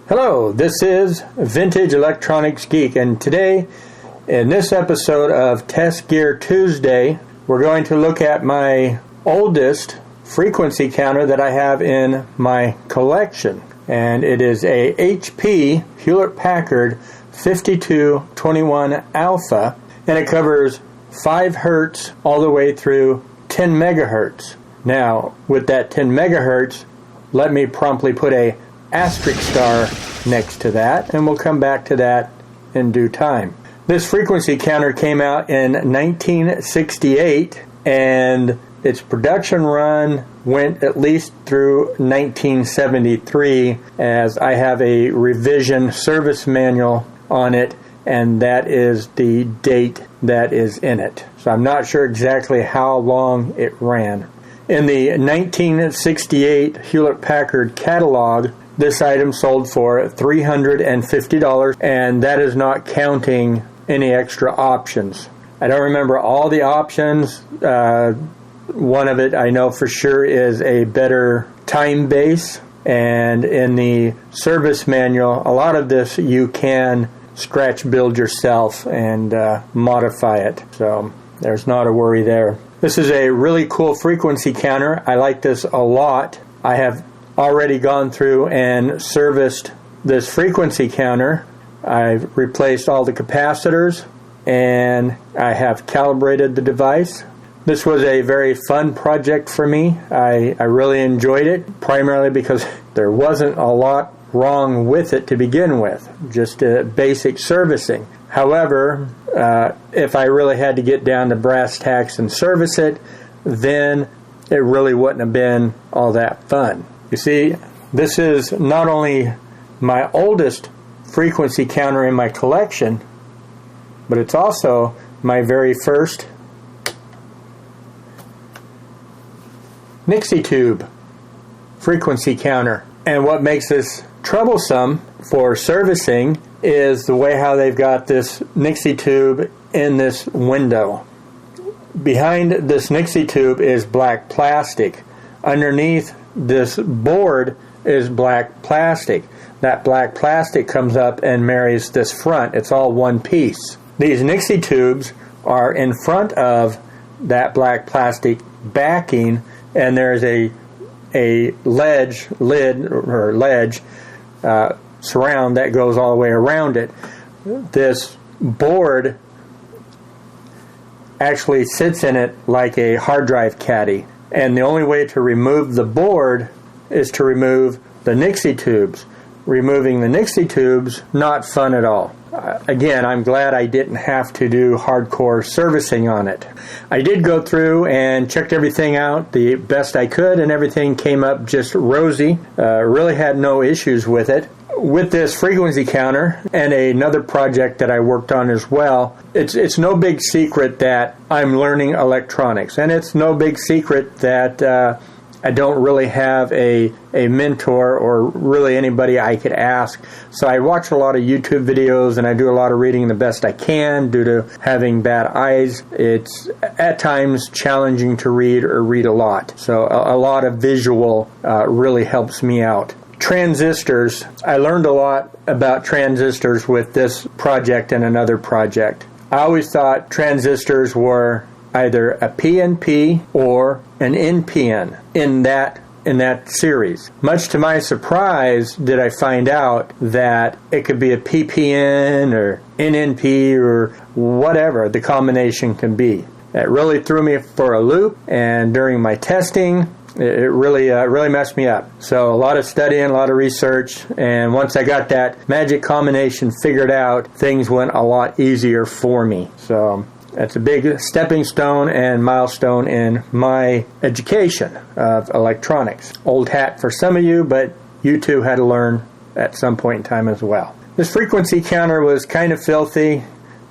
Hello, this is Vintage Electronics Geek, and today, in this episode of Test Gear Tuesday, we're going to look at my oldest frequency counter that I have in my collection. And it is a HP Hewlett-Packard 5221 Alpha, and it covers 5 Hertz all the way through 10 megahertz. Now, with that 10 megahertz, let me promptly put a asterisk star next to that, and we'll come back to that in due time. This frequency counter came out in 1968, and its production run went at least through 1973, as I have a revision service manual on it, and that is the date that is in it. So I'm not sure exactly how long it ran. In the 1968 Hewlett-Packard catalog, this item sold for $350, and that is not counting any extra options. I don't remember all the options. One of it I know for sure is a better time base, and in the service manual, a lot of this you can scratch build yourself and modify it, so there's not a worry there. This is a really cool frequency counter. I like this a lot. I have already gone through and serviced this frequency counter. I've replaced all the capacitors, and I have calibrated the device. This was a very fun project for me. I really enjoyed it, primarily because there wasn't a lot wrong with it to begin with, just basic servicing. However, if I really had to get down to brass tacks and service it, then it really wouldn't have been all that fun. You see, this is not only my oldest frequency counter in my collection, but it's also my very first Nixie tube frequency counter. And what makes this troublesome for servicing is the way how they've got this Nixie tube in this window. Behind this Nixie tube is black plastic. Underneath this board is black plastic. That black plastic comes up and marries this front. It's all one piece. These Nixie tubes are in front of that black plastic backing, and there's a ledge surround that goes all the way around it. This board actually sits in it like a hard drive caddy, and the only way to remove the board is to remove the Nixie tubes. Removing the Nixie tubes, not fun at all. Again, I'm glad I didn't have to do hardcore servicing on it. I did go through and checked everything out the best I could, and everything came up just rosy. Really had no issues with it. With this frequency counter and another project that I worked on as well, it's no big secret that I'm learning electronics, and it's no big secret that I don't really have a mentor or really anybody I could ask. So I watch a lot of YouTube videos, and I do a lot of reading the best I can due to having bad eyes. It's at times challenging to read or read a lot. So a lot of visual really helps me out. Transistors. I learned a lot about transistors with this project and another project. I always thought transistors were either a PNP or an NPN in that series. Much to my surprise, did I find out that it could be a PPN or NNP or whatever the combination can be. That really threw me for a loop, and during my testing, it really messed me up. So a lot of studying, a lot of research, and once I got that magic combination figured out, things went a lot easier for me. So that's a big stepping stone and milestone in my education of electronics. Old hat for some of you, but you too had to learn at some point in time as well. This frequency counter was kind of filthy.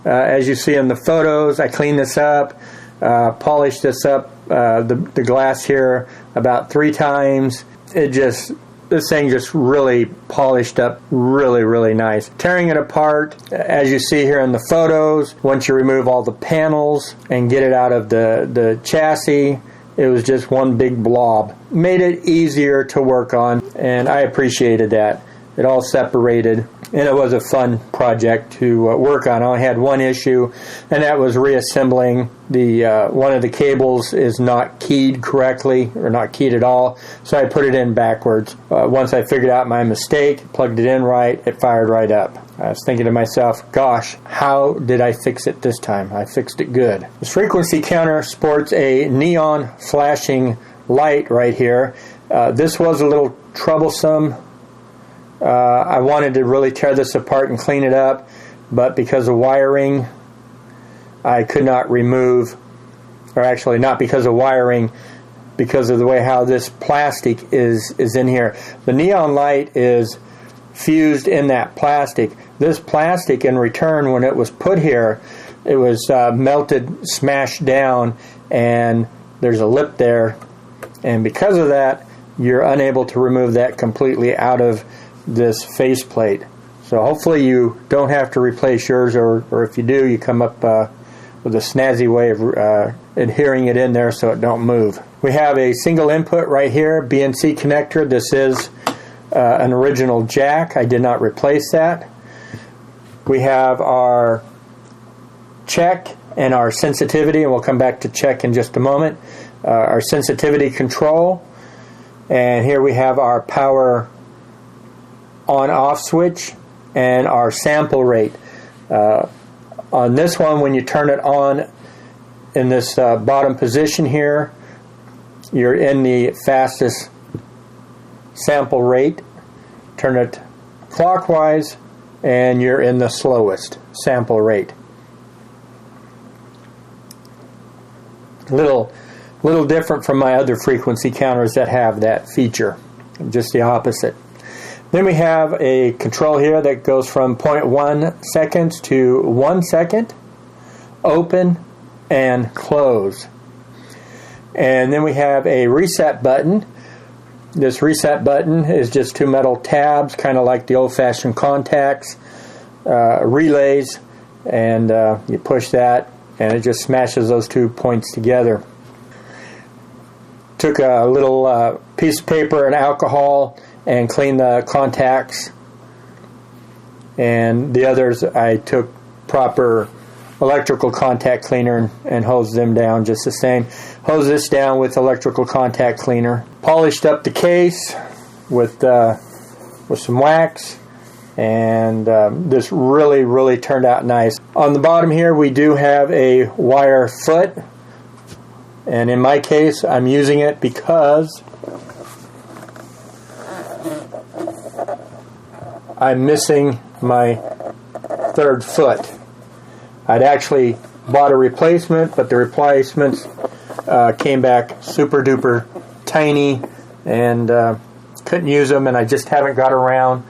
As you see in the photos, I cleaned this up, polished this up, the glass here about 3 times. This thing just really polished up really nice. Tearing it apart, as you see here in the photos, once you remove all the panels and get it out of the chassis, it was just one big blob. Made it easier to work on, and I appreciated that. it all separated, and it was a fun project to work on. I only had one issue, and that was reassembling the one of the cables is not keyed correctly, or not keyed at all, so I put it in backwards. Once I figured out my mistake, plugged it in right, it fired right up. I was thinking to myself, gosh, how did I fix it this time? I fixed it good. This frequency counter sports a neon flashing light right here. This was a little troublesome. I wanted to really tear this apart and clean it up, but because of wiring, I could not remove, or actually not because of wiring, because of the way how this plastic is in here. The neon light is fused in that plastic. This plastic, in return, when it was put here, it was melted, smashed down, and there's a lip there, and because of that, you're unable to remove that completely out of this faceplate. So hopefully you don't have to replace yours, or if you do, you come up with a snazzy way of adhering it in there so it don't move. We have a single input right here, BNC connector. This is an original jack. I did not replace that. We have our check and our sensitivity, and we'll come back to check in just a moment. Our sensitivity control, and here we have our power on-off switch and our sample rate. On this one, when you turn it on in this bottom position here, you're in the fastest sample rate. Turn it clockwise and you're in the slowest sample rate. Little different from my other frequency counters that have that feature. Just the opposite. Then we have a control here that goes from 0.1 seconds to 1 second, open and close. And then we have a reset button. This reset button is just two metal tabs, kind of like the old-fashioned contacts, relays, and you push that and it just smashes those 2 points together. Took a little piece of paper and alcohol and cleaned the contacts, and the others I took proper electrical contact cleaner and hosed them down just the same. Hose this down with electrical contact cleaner. Polished up the case with some wax, and this really turned out nice. On the bottom here we do have a wire foot, and in my case I'm using it because I'm missing my third foot. I'd actually bought a replacement, but the replacements came back super duper tiny and couldn't use them, and I just haven't got around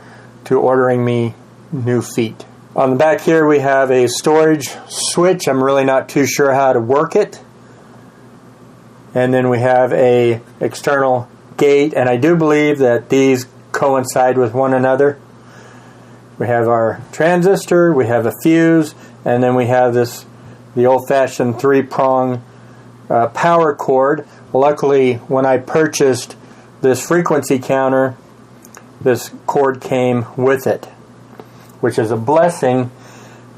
to ordering me new feet. On the back here we have a storage switch. I'm really not too sure how to work it. And then we have a external gate, and I do believe that these coincide with one another. We have our transistor, we have a fuse, and then we have the old-fashioned 3-prong power cord. Luckily, when I purchased this frequency counter, this cord came with it, which is a blessing,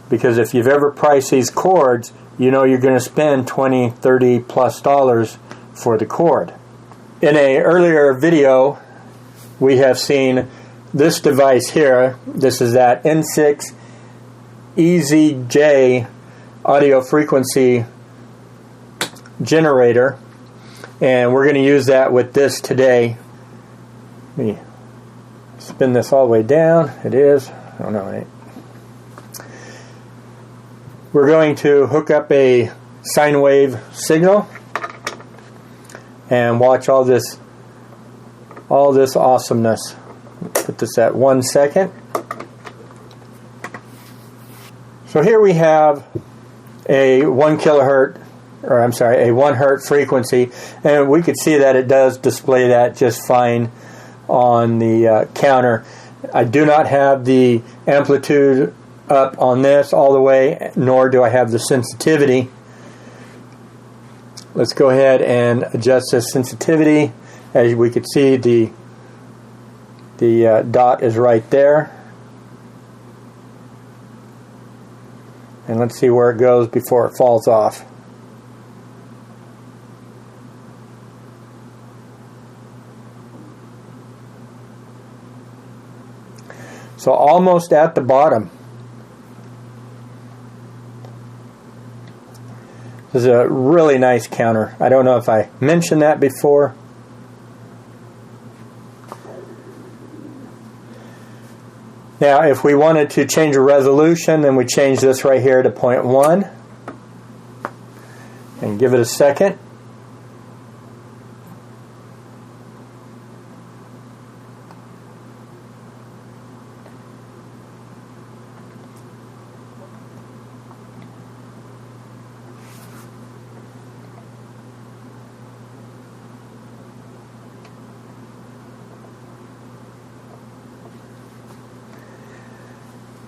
because if you've ever priced these cords, you know you're going to spend $20, $30 plus for the cord. In an earlier video, we have seen this device here. This is that N6 EZJ audio frequency generator, and we're going to use that with this today. Let me spin this all the way down. It is. I don't know. Right? We're going to hook up a sine wave signal and watch all this awesomeness. Put this at 1 second. So here we have a 1 hertz frequency, and we could see that it does display that just fine on the counter. I do not have the amplitude up on this all the way, nor do I have the sensitivity. Let's go ahead and adjust the sensitivity. As we could see, the The dot is right there. And let's see where it goes before it falls off. So almost at the bottom. This is a really nice counter. I don't know if I mentioned that before. Now, if we wanted to change a resolution, then we change this right here to 0.1 and give it a second.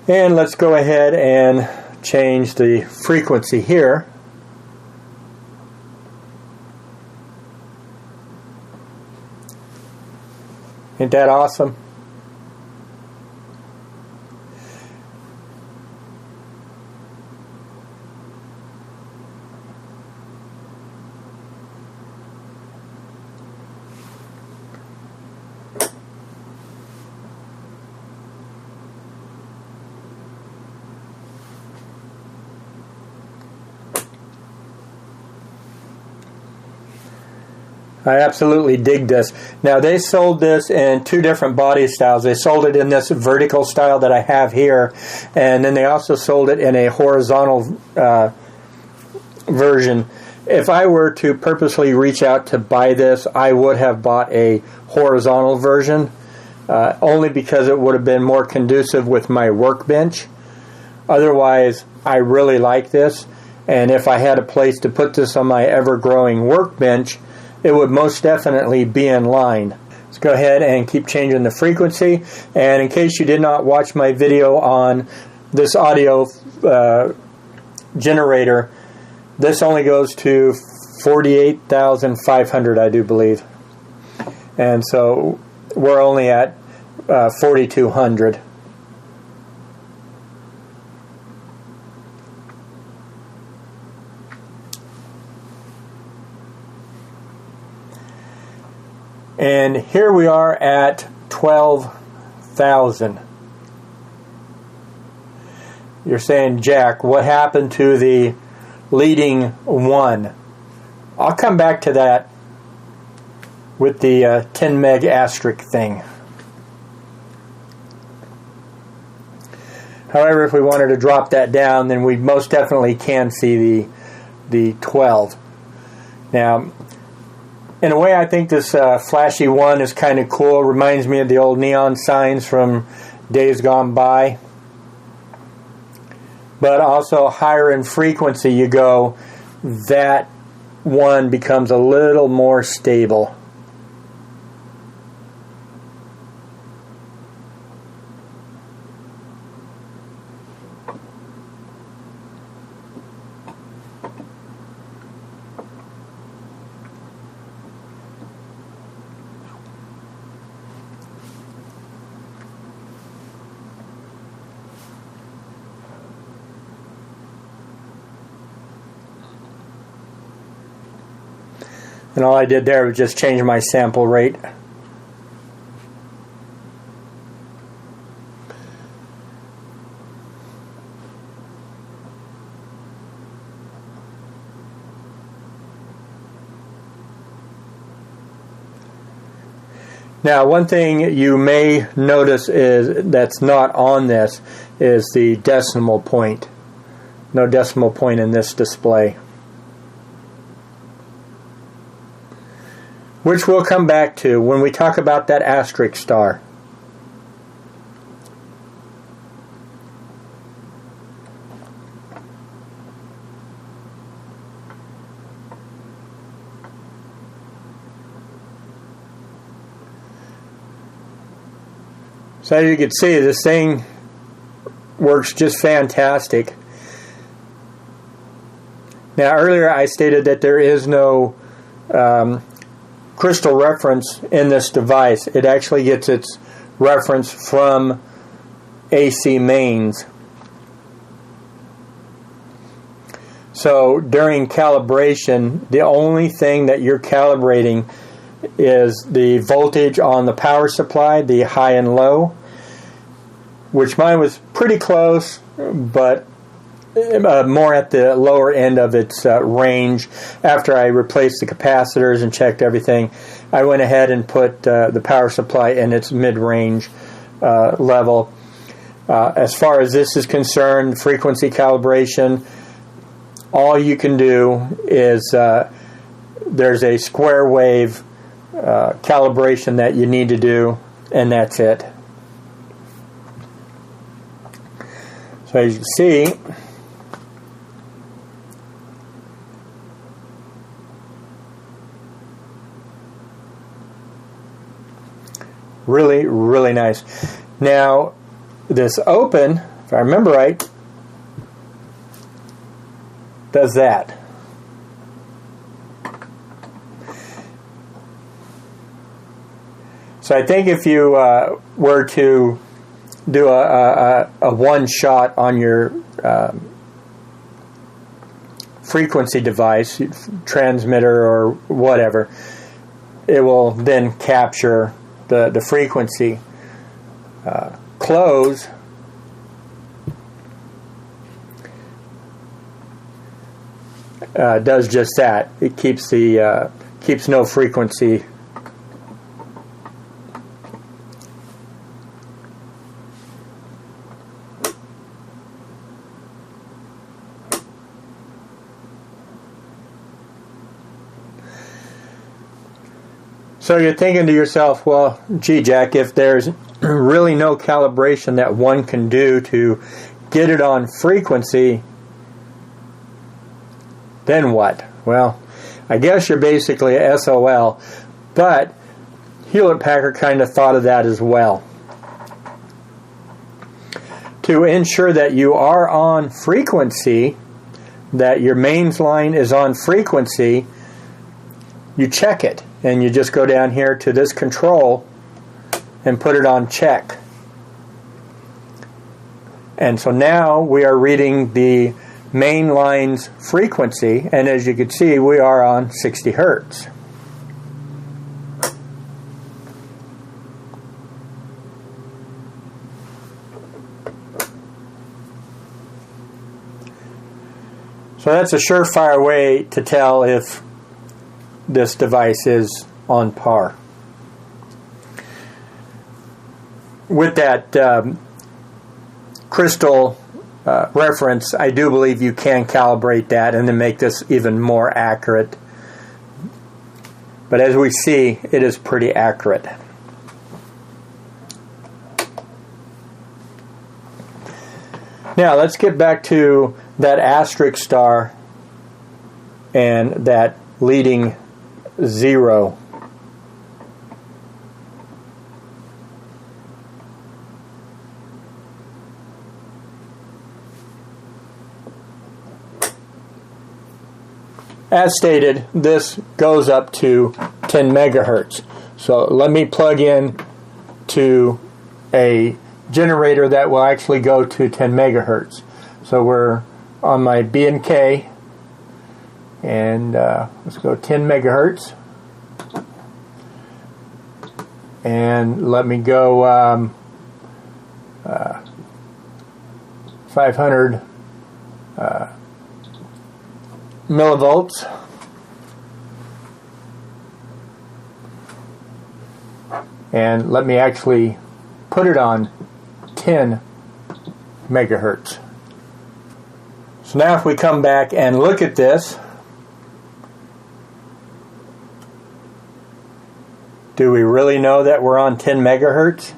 And let's go ahead and change the frequency here. Ain't that awesome? I absolutely dig this. Now, they sold this in two different body styles. They sold it in this vertical style that I have here, and then they also sold it in a horizontal version. If I were to purposely reach out to buy this, I would have bought a horizontal version, only because it would have been more conducive with my workbench. Otherwise, I really like this, and if I had a place to put this on my ever-growing workbench, it would most definitely be in line. Let's go ahead and keep changing the frequency. And in case you did not watch my video on this audio generator, this only goes to 48,500, I do believe. And so we're only at 4,200. And here we are at 12,000. You're saying, Jack, what happened to the leading one? I'll come back to that with the 10 meg asterisk thing. However, if we wanted to drop that down, then we most definitely can see the 12. Now, in a way, I think this flashy one is kind of cool. It reminds me of the old neon signs from days gone by. But also, higher in frequency you go, that one becomes a little more stable. And all I did there was just change my sample rate. Now, one thing you may notice is that's not on this is the decimal point. No decimal point in this display. Which we'll come back to when we talk about that asterisk star. So as you can see, this thing works just fantastic. Now, earlier I stated that there is no crystal reference in this device. It actually gets its reference from AC mains. So during calibration, the only thing that you're calibrating is the voltage on the power supply, the high and low, which mine was pretty close, but more at the lower end of its range. After I replaced the capacitors and checked everything, I went ahead and put the power supply in its mid-range level. As far as this is concerned, frequency calibration, all you can do is there's a square wave calibration that you need to do, and that's it. So as you can see, really, really nice. Now, this open, if I remember right, does that. So I think if you were to do a one shot on your frequency device, transmitter or whatever, it will then capture the frequency. Close does just that. It keeps the keeps no frequency. So you're thinking to yourself, well, gee, Jack, if there's really no calibration that one can do to get it on frequency, then what? Well, I guess you're basically a SOL, but Hewlett-Packard kind of thought of that as well. To ensure that you are on frequency, that your mains line is on frequency, you check it. And you just go down here to this control and put it on check. And so now we are reading the main line's frequency, and as you can see, we are on 60 hertz. So that's a surefire way to tell if this device is on par. With that crystal reference, I do believe you can calibrate that and then make this even more accurate. But as we see, it is pretty accurate. Now let's get back to that asterisk star and that leading 0. As stated, this goes up to 10 megahertz. So let me plug in to a generator that will actually go to 10 megahertz. So we're on my B&K. And let's go 10 megahertz. And let me go 500 millivolts. And let me actually put it on 10 megahertz. So now if we come back and look at this, do we really know that we're on 10 megahertz?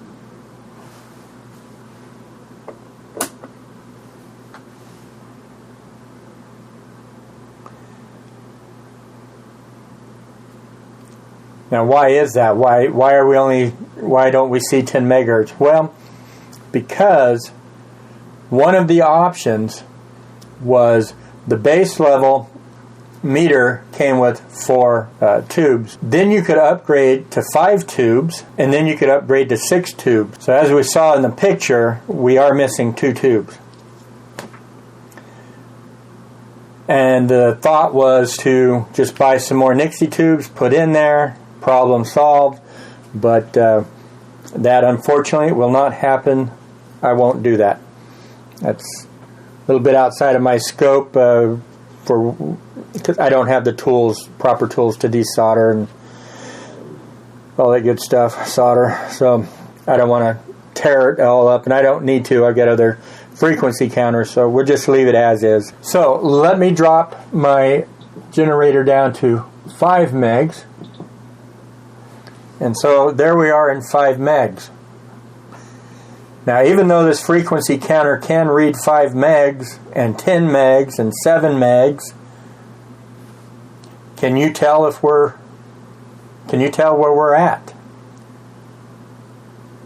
Now, why is that? Why don't we see 10 megahertz? Well, because one of the options was the base level meter came with 4 tubes. Then you could upgrade to 5 tubes, and then you could upgrade to 6 tubes. So as we saw in the picture, we are missing 2 tubes. And the thought was to just buy some more Nixie tubes, put in there, problem solved. But that unfortunately will not happen. I won't do that. That's a little bit outside of my scope because I don't have the tools, proper tools to desolder and all that good stuff, solder. So I don't want to tear it all up, and I don't need to. I've got other frequency counters, so we'll just leave it as is. So let me drop my generator down to 5 megs. And so there we are in 5 megs. Now, even though this frequency counter can read 5 megs and 10 megs and 7 megs, can you tell where we're at?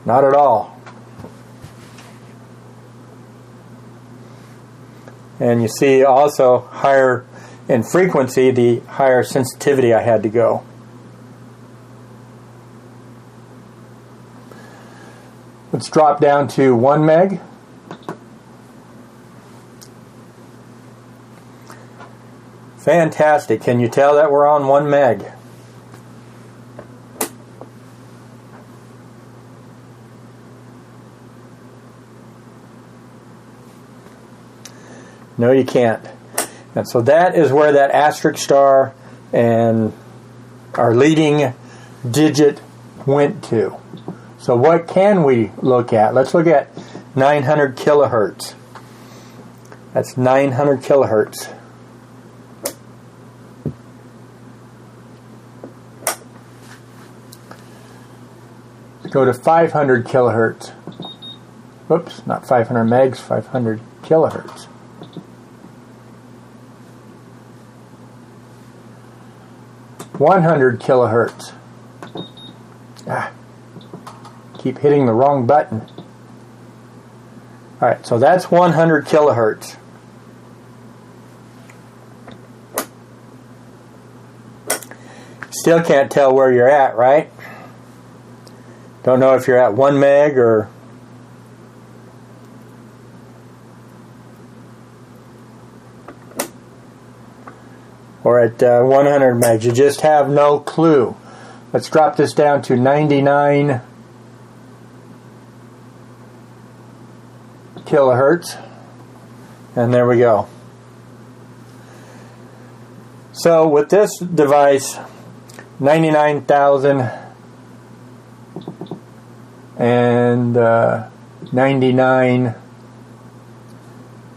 Not at all. And you see also higher in frequency, the higher sensitivity I had to go. Let's drop down to 1 meg. Fantastic. Can you tell that we're on 1 meg? No, you can't. And so that is where that asterisk star and our leading digit went to. So what can we look at? Let's look at 900 kilohertz. That's 900 kilohertz. Let's go to 500 kilohertz. Whoops, not 500 megs, 500 kilohertz. $100 kilohertz. Keep hitting the wrong button. Alright, so that's 100 kilohertz. Still can't tell where you're at, right? Don't know if you're at 1 meg or at 100 megs. You just have no clue. Let's drop this down to 99 kilohertz. And there we go. So with this device, 99,000 and 99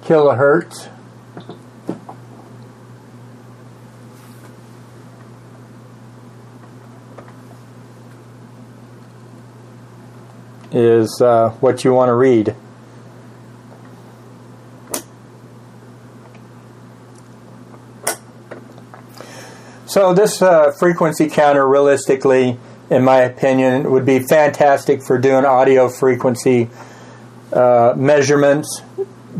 kilohertz. Is what you want to read. So this frequency counter, realistically, in my opinion, would be fantastic for doing audio frequency measurements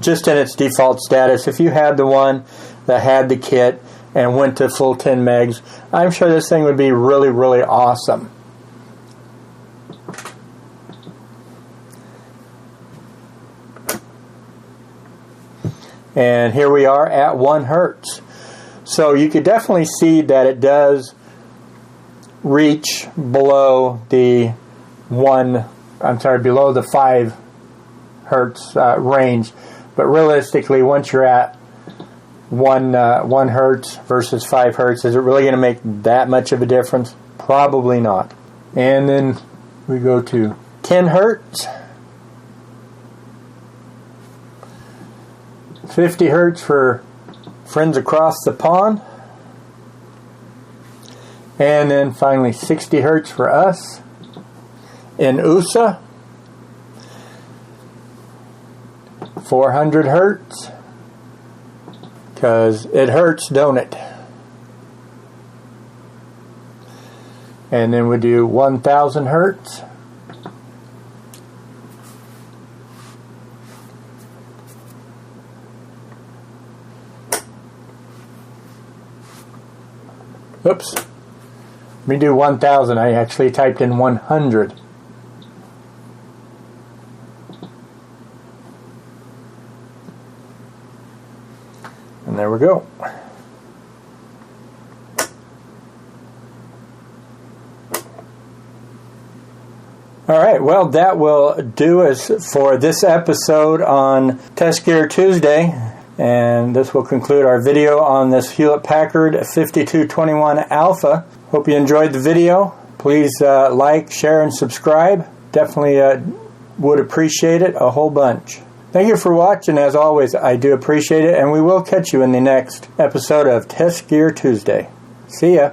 just in its default status. If you had the one that had the kit and went to full 10 megs, I'm sure this thing would be really, really awesome. And here we are at 1 hertz. So you could definitely see that it does reach below the below the 5 hertz range. But realistically, once you're at 1 hertz versus 5 hertz, is it really going to make that much of a difference? Probably not. And then we go to 10 hertz. 50 hertz for friends across the pond. And then finally 60 hertz for us in USA. 400 hertz. Because it hurts, don't it? And then we do 1000 hertz. Oops. Let me do 1,000. I actually typed in 100. And there we go. Alright, well, that will do us for this episode on Test Gear Tuesday. And this will conclude our video on this Hewlett-Packard 5221 Alpha. Hope you enjoyed the video. Please like, share, and subscribe. Definitely would appreciate it a whole bunch. Thank you for watching. As always, I do appreciate it, and we will catch you in the next episode of Test Gear Tuesday. See ya.